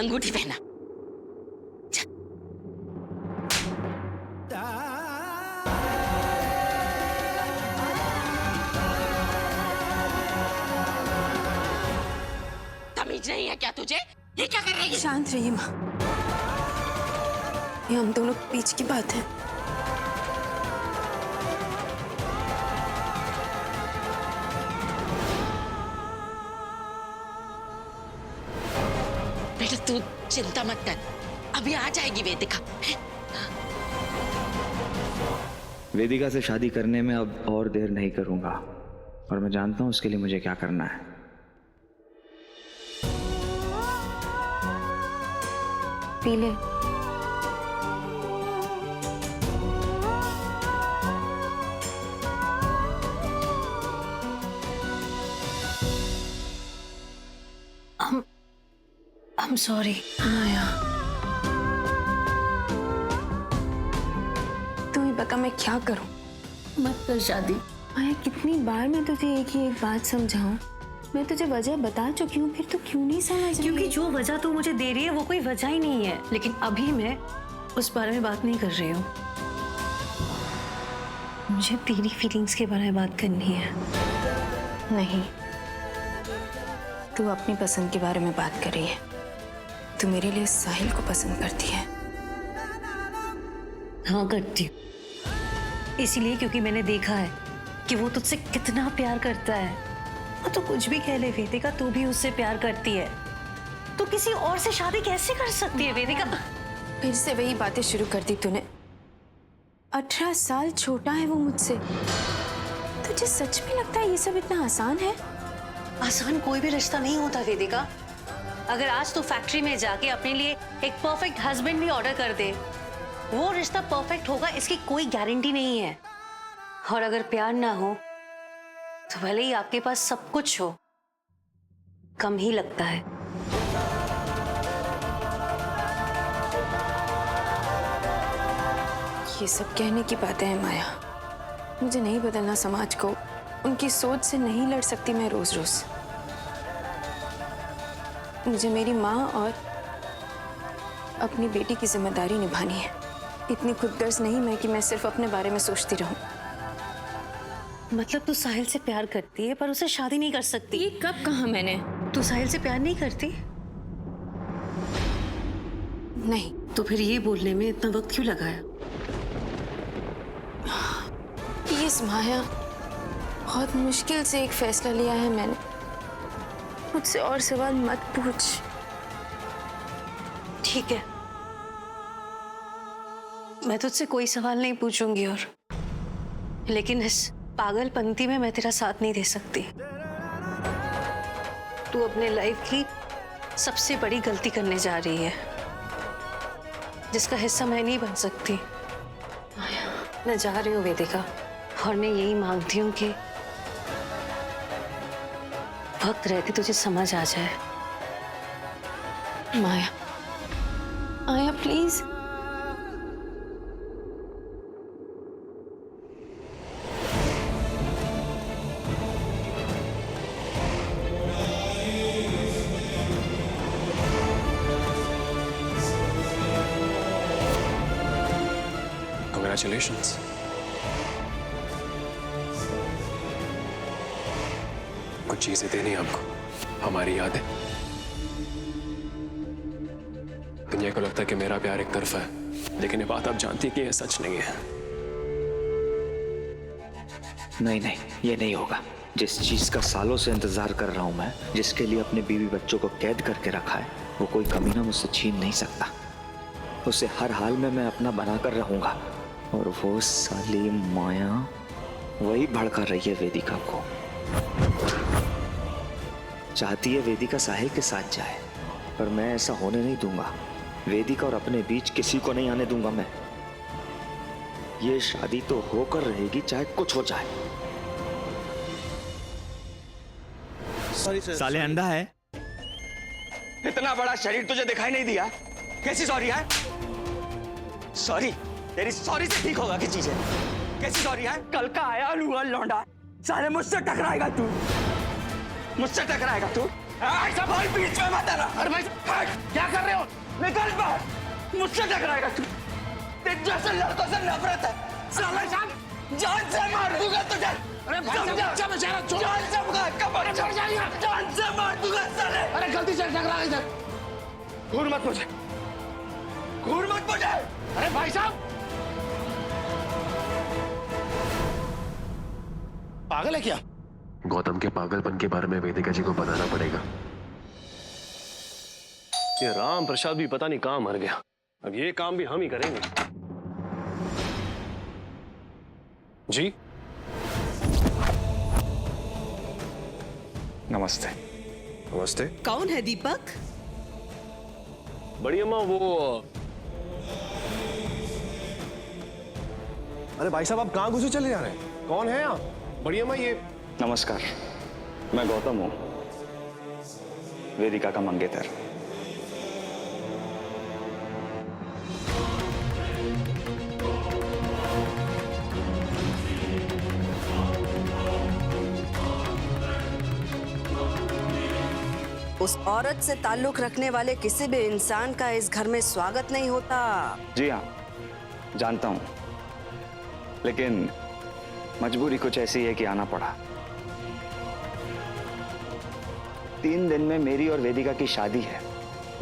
अंगूठी पहना। तमीज नहीं है क्या तुझे? ये क्या कर रही है? शांत रहिए माँ, ये हम दोनों के बीच की बात है। बेटा तू चिंता मत कर, अभी आ जाएगी वेदिका। वेदिका से शादी करने में अब और देर नहीं करूंगा और मैं जानता हूं उसके लिए मुझे क्या करना है। पी ले। I'm sorry माया, तुम्हें बता मैं क्या करूं? मत कर शादी। माया कितनी बार मैं तुझे एक ही एक बात समझाऊं? मैं तुझे वजह बता चुकी हूँ, फिर तू क्यों नहीं समझ रही? क्योंकि जो वजह तू मुझे दे रही है वो कोई वजह ही नहीं है। लेकिन अभी मैं उस बारे में बात नहीं कर रही हूँ। मुझे तेरी फीलिंग्स के बारे में बात करनी है। नहीं, तू अपनी पसंद के बारे में बात कर रही है। तू मेरे लिए साहिल को पसंद करती है। हाँ करती हूँ, इसीलिए क्योंकि मैंने देखा है कि वो तुझसे कितना प्यार करता है। और तू कुछ भी कह ले वेदिका, तू भी उससे प्यार करती है। तू किसी और से शादी कैसे कर सकती है वेदिका? फिर से वही बातें शुरू कर दी तूने। 18 साल छोटा है वो मुझसे। तुझे सच में लगता है ये सब इतना आसान है? आसान कोई भी रिश्ता नहीं होता वेदिका। अगर आज तू फैक्ट्री में जाके अपने लिए एक परफेक्ट हस्बैंड भी ऑर्डर कर दे, वो रिश्ता परफेक्ट होगा इसकी कोई गारंटी नहीं है। और अगर प्यार ना हो तो भले ही आपके पास सब कुछ हो, कम ही लगता है। ये सब कहने की बातें हैं माया। मुझे नहीं बदलना समाज को, उनकी सोच से नहीं लड़ सकती मैं रोज रोज। मुझे मेरी माँ और अपनी बेटी की जिम्मेदारी निभानी है। इतनी खुदगर्ज नहीं मैं कि मैं सिर्फ अपने बारे में सोचती रहूं। मतलब तू साहिल से प्यार करती है पर उसे शादी नहीं कर सकती? ये कब कहा मैंने? तू साहिल से प्यार नहीं करती? नहीं। तो फिर ये बोलने में इतना वक्त क्यों लगाया? प्लीज माया, बहुत मुश्किल से एक फैसला लिया है मैंने। मुझसे और सवाल मत पूछ। ठीक है, मैं तुझसे कोई सवाल नहीं पूछूंगी और लेकिन इस पागलपंती में मैं तेरा साथ नहीं दे सकती। तू अपने लाइफ की सबसे बड़ी गलती करने जा रही है जिसका हिस्सा मैं नहीं बन सकती। मैं जा रही हूँ वेदिका और मैं यही मांगती हूँ कि वक्त रहते तुझे समझ आ जाए। माया, माया प्लीज। Congratulations. कुछ चीजें देनी आपको, हमारी यादें। दुनिया को लगता है कि मेरा प्यार एक तरफा है, लेकिन ये बात आप जानती कि ये सच नहीं है। नहीं नहीं, ये नहीं होगा। जिस चीज का सालों से इंतजार कर रहा हूं मैं, जिसके लिए अपने बीवी बच्चों को कैद करके रखा है, वो कोई कमीना मुझसे छीन नहीं सकता। उसे हर हाल में मैं अपना बनाकर रहूंगा। और वो साली माया वही भड़का रही है वेदिका को। चाहती है वेदिका साहिल के साथ जाए, पर मैं ऐसा होने नहीं दूंगा। वेदिका और अपने बीच किसी को नहीं आने दूंगा मैं। ये शादी तो होकर रहेगी चाहे कुछ हो जाए। साले अंधा है। इतना बड़ा शरीर तुझे दिखाई नहीं दिया? कैसी सॉरी है? सॉरी तेरी सॉरी से ठीक होगा की चीज है? कैसी सॉरी है? कल का आया हुआ लौंडा साले मुझसे टकराएगा तू, मुझसे टकराएगा तू। ऐसा भाई बीच में मत आना। अरे भाई क्या कर रहे हो? निकल बाहर, मुझसे टकराएगा तू। तेरे जैसे लड़कों से नफरत है। साला जान से मार दूंगा तुझे। अरे भाई बच्चा बेचारा जान से कमर जान से मार दूंगा साले। अरे गलती से टकरा इधर। घूर मत मुझे, घूर मत मुझे। अरे भाई साहब पागल है क्या? गौतम के पागलपन के बारे में वेदिका जी को बताना पड़ेगा। ये राम प्रसाद भी पता नहीं कहां मर गया। अब ये काम भी हम ही करेंगे। जी नमस्ते। नमस्ते। कौन है दीपक? बड़ी अम्मा वो अरे भाई साहब आप कहां घुसे चले जा रहे हैं? कौन है आप? बड़ी अम्मा ये नमस्कार, मैं गौतम हूँ, वेदिका का मंगेतर। उस औरत से ताल्लुक रखने वाले किसी भी इंसान का इस घर में स्वागत नहीं होता। जी हाँ, जानता हूँ, लेकिन मजबूरी कुछ ऐसी है कि आना पड़ा। 3 दिन में मेरी और वेदिका की शादी है,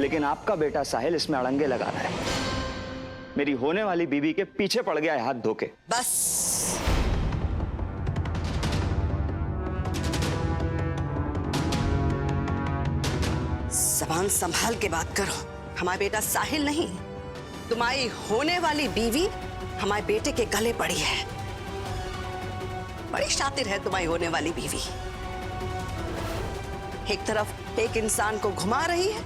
लेकिन आपका बेटा साहिल इसमें अड़ंगे लगा रहा है। मेरी होने वाली बीवी के पीछे पड़ गया है हाथ धोके। बस जबान संभाल के बात करो। हमारा बेटा साहिल नहीं, तुम्हारी होने वाली बीवी हमारे बेटे के गले पड़ी है। बड़ी शातिर है तुम्हारी होने वाली बीवी। एक तरफ एक इंसान को घुमा रही है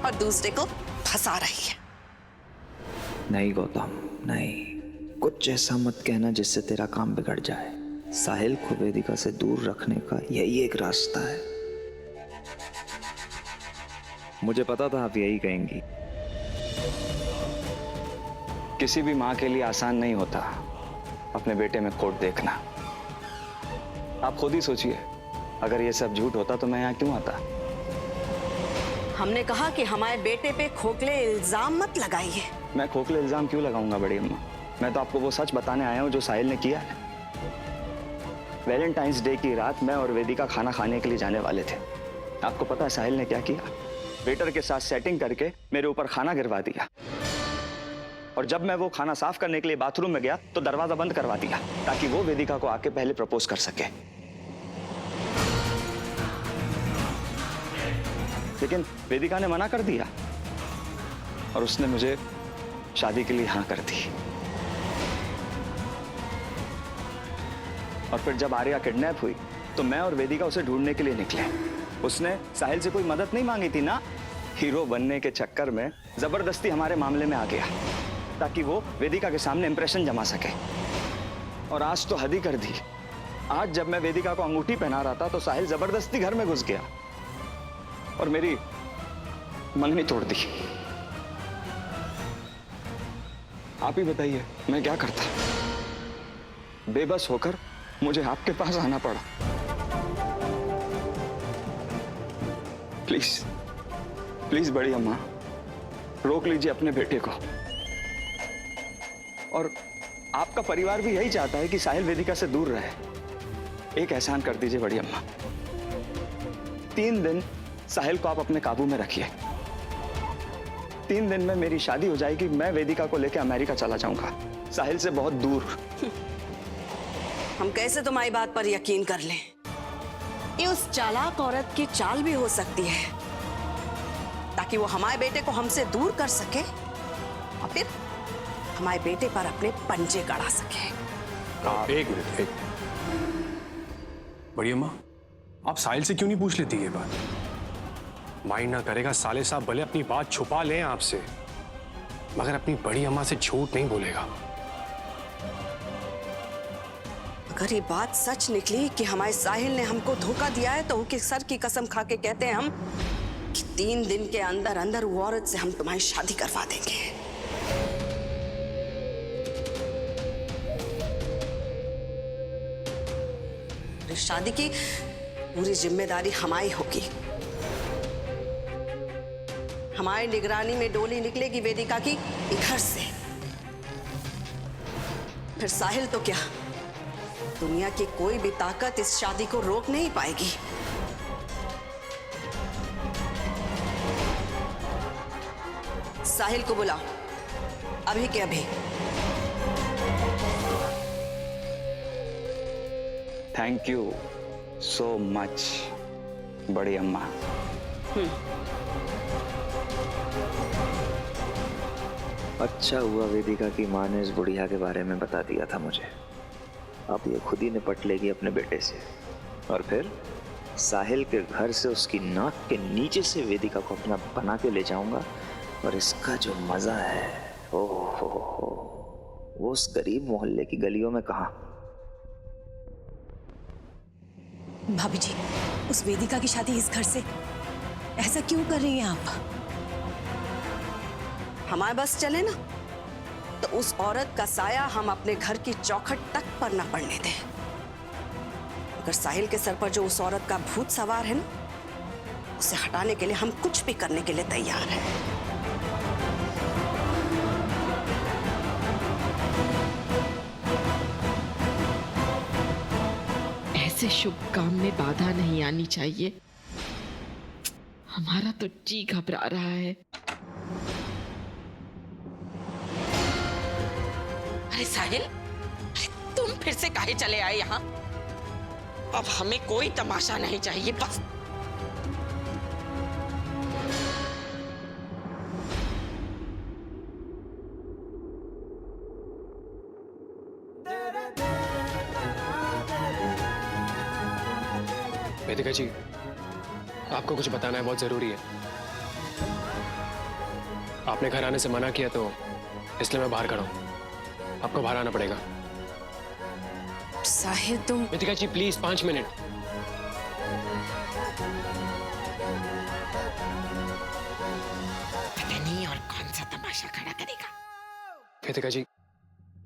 और दूसरे को फंसा रही है। नहीं गौतम, नहीं, कुछ ऐसा मत कहना जिससे तेरा काम बिगड़ जाए। साहिल को वेदिका से दूर रखने का यही एक रास्ता है। मुझे पता था आप यही कहेंगी। किसी भी मां के लिए आसान नहीं होता अपने बेटे में खोट देखना। आप खुद ही सोचिए, अगर ये सब झूठ होता तो मैं यहाँ क्यों आता? हमने कहा कि हमारे बेटे पे खोखले इल्जाम मत लगाइए। मैं खोखले इल्जाम क्यों लगाऊंगा बड़ी अम्मा? मैं तो आपको वो सच बताने आया हूँ जो साहिल ने किया है। वैलेंटाइंस डे की रात मैं और वेदिका खाना खाने के लिए जाने वाले थे। आपको पता है साहिल ने क्या किया? वेटर के साथ सेटिंग करके मेरे ऊपर खाना गिरवा दिया, और जब मैं वो खाना साफ करने के लिए बाथरूम में गया तो दरवाजा बंद करवा दिया ताकि वो वेदिका को आके पहले प्रपोज कर सके। लेकिन वेदिका ने मना कर दिया और उसने मुझे शादी के लिए हाँ कर दी। और फिर जब आर्या किडनैप हुई तो मैं और वेदिका उसे ढूंढने के लिए निकले। उसने साहिल से कोई मदद नहीं मांगी थी ना। हीरो बनने के चक्कर में जबरदस्ती हमारे मामले में आ गया ताकि वो वेदिका के सामने इंप्रेशन जमा सके। और आज तो हद ही कर दी। आज जब मैं वेदिका को अंगूठी पहना रहा था तो साहिल जबरदस्ती घर में घुस गया और मेरी मंगनी तोड़ दी। आप ही बताइए मैं क्या करता? बेबस होकर मुझे आपके पास आना पड़ा। प्लीज प्लीज बड़ी अम्मा, रोक लीजिए अपने बेटे को। और आपका परिवार भी यही चाहता है कि साहिल वेदिका से दूर रहे। एक एहसान कर दीजिए बड़ी अम्मा, 3 दिन साहिल को आप अपने काबू में रखिए। 3 दिन में मेरी शादी हो जाएगी। मैं वेदिका को लेकर अमेरिका चला जाऊंगा, साहिल से बहुत दूर। हम कैसे तुम्हारी बात पर यकीन कर लें? ये उस चालाक औरत की चाल भी हो सकती है ताकि वो हमारे बेटे को हमसे दूर कर सके और फिर हमारे बेटे पर अपने पंजे गड़ा सके। एक मिनट, बड़ी अम्मा आप साहिल से क्यों नहीं पूछ लेती ये बात? माइंड ना करेगा साले साहब, भले अपनी बात छुपा लें आपसे, मगर अपनी बड़ी अम्मा से झूठ नहीं बोलेगा। अगर ये बात सच निकली कि हमारे साहिल ने हमको धोखा दिया है तो उनके सर की कसम खा के कहते हैं हम कि 3 दिन के अंदर अंदर वो औरत से हम तुम्हारी शादी करवा देंगे। इस शादी की पूरी जिम्मेदारी हमारी होगी। हमारी निगरानी में डोली निकलेगी वेदिका की घर से। फिर साहिल तो क्या, दुनिया की कोई भी ताकत इस शादी को रोक नहीं पाएगी। साहिल को बुलाओ, अभी के अभी। थैंक यू सो मच बड़ी अम्मा। अच्छा हुआ वेदिका की माँ ने इस बुढ़िया के बारे में बता दिया था मुझे। अब ये खुद ही निपट लेगी अपने बेटे से, और फिर साहिल के घर से उसकी नाक के नीचे से वेदिका को अपना बना के ले जाऊंगा। और इसका जो मजा है, ओह हो, वो उस गरीब मोहल्ले की गलियों में कहाँ। भाभी जी, उस वेदिका की शादी इस घर से ऐसा क्यों कर रही हैं आप? हमारे बस चले ना, तो उस औरत का साया हम अपने घर की चौखट तक पर न पड़ने दें। अगर साहिल के सर पर जो उस औरत का भूत सवार है ना, उसे हटाने के लिए हम कुछ भी करने के लिए तैयार हैं। ऐसे शुभ काम में बाधा नहीं आनी चाहिए। हमारा तो जी घबरा रहा है। अरे साहिल, अरे तुम फिर से काहे चले आए यहाँ? अब हमें कोई तमाशा नहीं चाहिए, बस। वेदिका जी, आपको कुछ बताना है, बहुत जरूरी है। आपने घर आने से मना किया तो इसलिए मैं बाहर खड़ा हूं। आपको बाहर आना पड़ेगा। साहिल तुम। वेदिका जी प्लीज 5 मिनट। पता नहीं और कौन सा तमाशा खड़ा करेगा। वेदिका जी,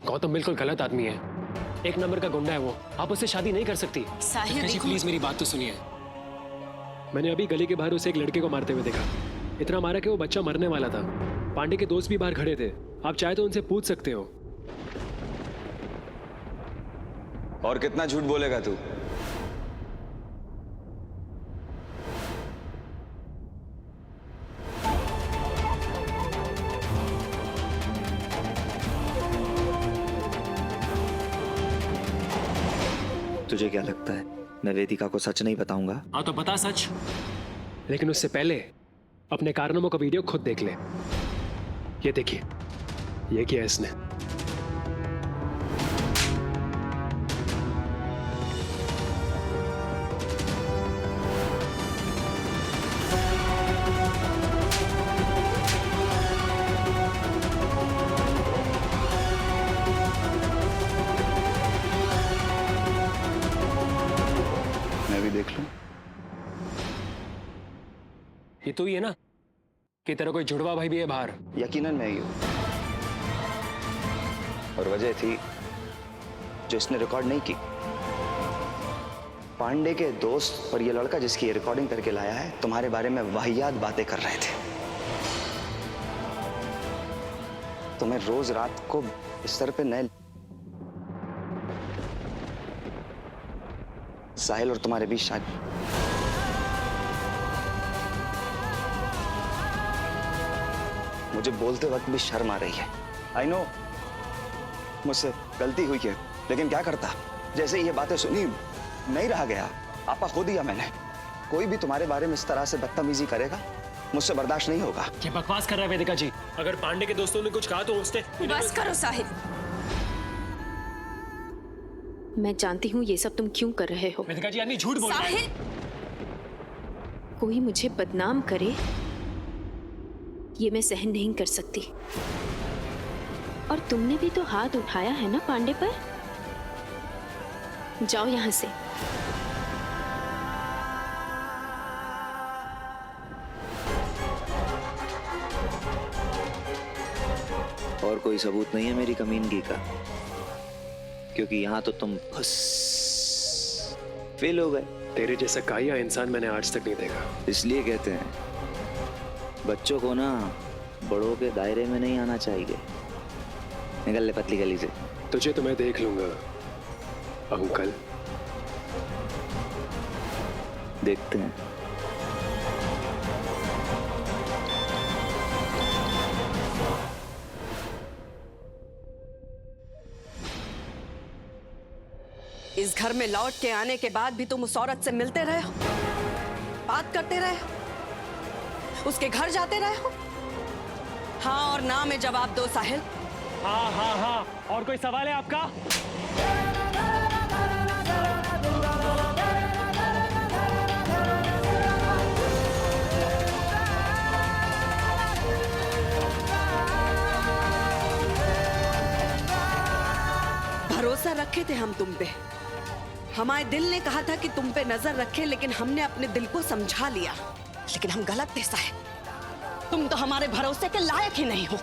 गौतम बिल्कुल गलत आदमी है, 1 नंबर का गुंडा है वो। आप उससे शादी नहीं कर सकती। साहिल वेदिका जी देखो। प्लीज मेरी बात तो सुनिए। मैंने अभी गली के बाहर उसे एक लड़के को मारते हुए देखा। इतना मारा कि वो बच्चा मरने वाला था। पांडे के दोस्त भी बाहर खड़े थे। आप चाहे तो उनसे पूछ सकते हो। और कितना झूठ बोलेगा तू? तुझे क्या लगता है मैं वेदिका को सच नहीं बताऊंगा? हाँ तो बता सच, लेकिन उससे पहले अपने कारनामों का वीडियो खुद देख ले। ये देखिए, ये किया इसने। मैं भी देख लूं? ये तो ही है ना कि तेरा कोई जुड़वा भाई भी है बाहर। यकीनन मैं ही हूं, और वजह थी जो इसने रिकॉर्ड नहीं की। पांडे के दोस्त और ये लड़का जिसकी ये रिकॉर्डिंग करके लाया है, तुम्हारे बारे में वाहियात बातें कर रहे थे। तुम्हें रोज रात को बिस्तर पे नए साहिल और तुम्हारे बीच शादी। मुझे बोलते वक्त भी शर्म आ रही है। आई नो मुझसे गलती हुई है, लेकिन क्या करता, जैसे ये बातें सुनी नहीं रहा गया। आपा खो दिया मैंने। कोई भी तुम्हारे बारे में इस तरह से बदतमीजी करेगा, मुझसे बर्दाश्त नहीं होगा। ये बकवास कर रहा है वेदिका जी। अगर पांडे के दोस्तों ने कुछ कहा तो उसने। बस करो साहिल। मैं जानती हूँ ये सब तुम क्यों कर रहे हो। वेदिका जी आदमी झूठ बोल रहा है। साहिल, कोई मुझे बदनाम करे ये मैं सहन नहीं कर सकती। और तुमने भी तो हाथ उठाया है ना पांडे पर। जाओ यहां से। और कोई सबूत नहीं है मेरी कमीनगी का, क्योंकि यहां तो तुम फुस फेल हो गए। तेरे जैसा काया इंसान मैंने आज तक नहीं देखा। इसलिए कहते हैं बच्चों को ना बड़ों के दायरे में नहीं आना चाहिए। निकल ले पतली गली से। तुझे तो मैं देख लूंगा अंकल। देखते हैं। इस घर में लौट के आने के बाद भी तुम उस औरत से मिलते रहे हो, बात करते रहे हो, उसके घर जाते रहे हो? हाँ और ना में जवाब दो साहिल। हाँ हाँ हाँ, और कोई सवाल है आपका? भरोसा रखे थे हम तुम पे। हमारे दिल ने कहा था कि तुम पे नजर रखे, लेकिन हमने अपने दिल को समझा लिया। लेकिन हम गलत थे साहिल, तुम तो हमारे भरोसे के लायक ही नहीं हो।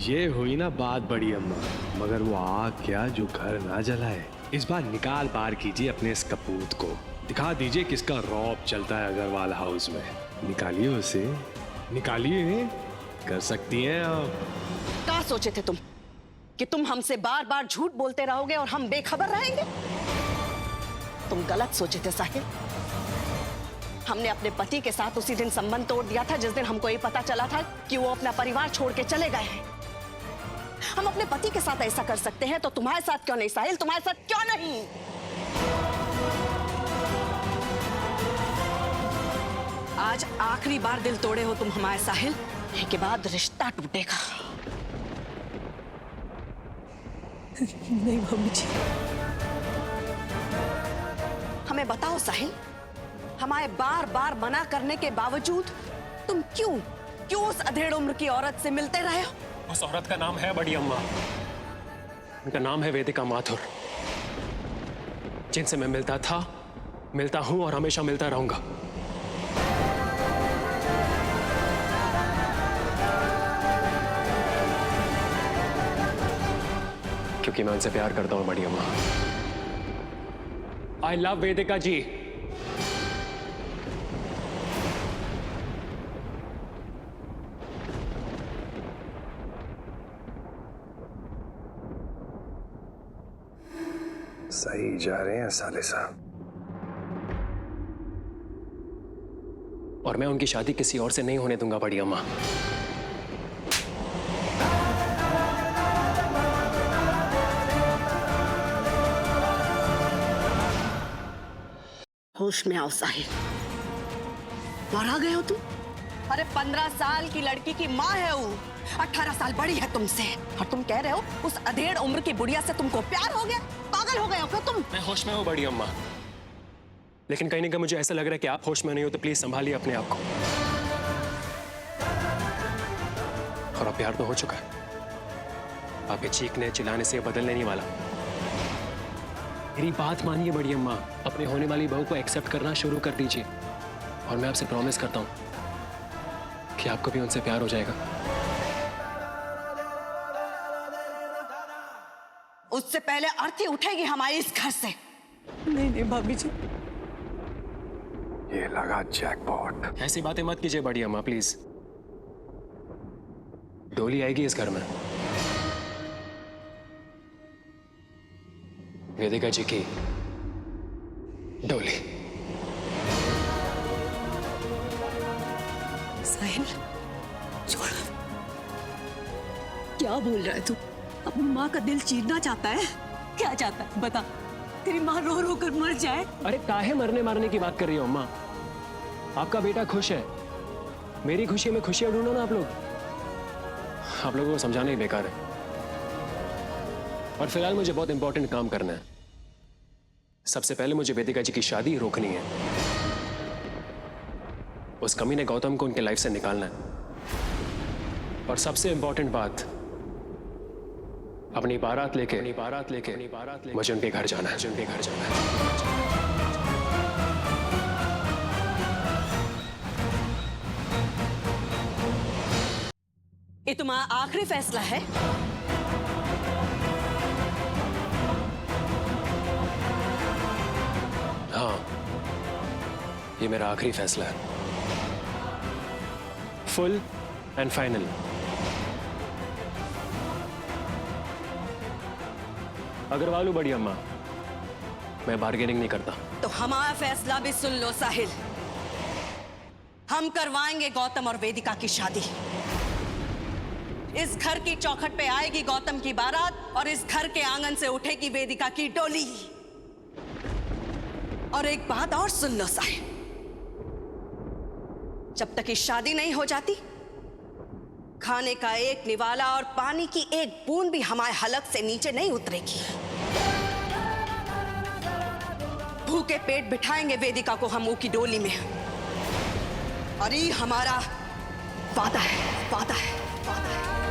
ये हुई ना बात बड़ी अम्मा, मगर वो आग क्या जो घर ना जलाए। इस बार निकाल पार कीजिए अपने इस कपूत को, दिखा दीजिए किसका रौब चलता है अग्रवाल हाउस में। निकालिए उसे, निकालिए, कर सकती हैं आप। क्या सोचे थे तुम कि तुम हमसे बार बार झूठ बोलते रहोगे और हम बेखबर रहेंगे? तुम गलत सोचे थे साहिल। हमने अपने पति के साथ उसी दिन संबंध तोड़ दिया था जिस दिन हमको ये पता चला था कि वो अपना परिवार छोड़ के चले गए हैं। हम अपने पति के साथ ऐसा कर सकते हैं तो तुम्हारे साथ क्यों नहीं साहिल? तुम्हारे साथ क्यों नहीं? आज आखिरी बार दिल तोड़े हो तुम हमारे साहिल, के बाद रिश्ता टूटेगा। नहीं मम्मी जी। हमें बताओ साहिल, हमारे बार बार मना करने के बावजूद तुम क्यों उस अधेड़ उम्र की औरत से मिलते रहे हो? उस औरत का नाम है बड़ी अम्मा, उनका नाम है वेदिका माथुर, जिनसे मैं मिलता था, मिलता हूं और हमेशा मिलता रहूंगा। क्योंकि मैं उनसे प्यार करता हूं बड़ी अम्मा। आई लव वेदिका जी। सही जा रहे हैं साले साहब। और मैं उनकी शादी किसी और से नहीं होने दूंगा बड़ी अम्मा। होश में आओ साहिल, मरा गए हो तुम? अरे 15 साल की लड़की की माँ है वो, 18 साल बड़ी है तुमसे, और तुम कह रहे हो उस अधेड़ उम्र की बुढ़िया से तुमको प्यार हो गया? पागल हो गए हो क्या तुम? मैं होश में हूँ बड़ी अम्मा, लेकिन कहीं ना कहीं मुझे ऐसा लग रहा है कि आप होश में नहीं हो, तो प्लीज संभालिए अपने आप को। और अब प्यार तो हो चुका है, आपके चीखने चिल्लाने से बदलने नहीं वाला। मेरी बात मानिए बड़ी अम्मा, अपने होने वाली बहू को एक्सेप्ट करना शुरू कर दीजिए, और मैं आपसे प्रॉमिस करता हूं कि आपको भी उनसे प्यार हो जाएगा। उससे पहले अर्थी उठेगी हमारी इस घर से। नहीं नहीं भाभी जी। ये लगा जैकपॉट। ऐसी बातें मत कीजिए बड़ी अम्मा प्लीज। डोली आएगी इस घर में, वेदिका जी की डोली। साहिल छोड़। क्या बोल रहा है तू? अपनी माँ का दिल चीरना चाहता है? क्या चाहता है बता? तेरी माँ रो रो कर मर जाए? अरे काहे मरने मारने की बात कर रही हो अम्मा? आपका बेटा खुश है, मेरी खुशी में खुशियां ढूंढो ना आप लोग। आप लोगों को समझाना ही बेकार है। और फिलहाल मुझे बहुत इंपॉर्टेंट काम करना है। सबसे पहले मुझे वेदिका जी की शादी रोकनी है। उस कमीने गौतम को उनके लाइफ से निकालना है। और सबसे इंपॉर्टेंट बात, अपनी बारात लेके मुझे उनके घर जाना है। ये तुम्हारा आखिरी फैसला है? हाँ, ये मेरा आखिरी फैसला है, फुल एंड फाइनल। अग्रवाल बड़ी अम्मा, मैं बार्गेनिंग नहीं करता। तो हमारा फैसला भी सुन लो साहिल। हम करवाएंगे गौतम और वेदिका की शादी। इस घर की चौखट पे आएगी गौतम की बारात और इस घर के आंगन से उठेगी वेदिका की डोली। और एक बात और सुन लो साहिल, जब तक इस शादी नहीं हो जाती, खाने का एक निवाला और पानी की एक बूंद भी हमारे हलक से नीचे नहीं उतरेगी। भूखे पेट बिठाएंगे वेदिका को हम की डोली में। और ये हमारा वादा है, वादा है, वादा है।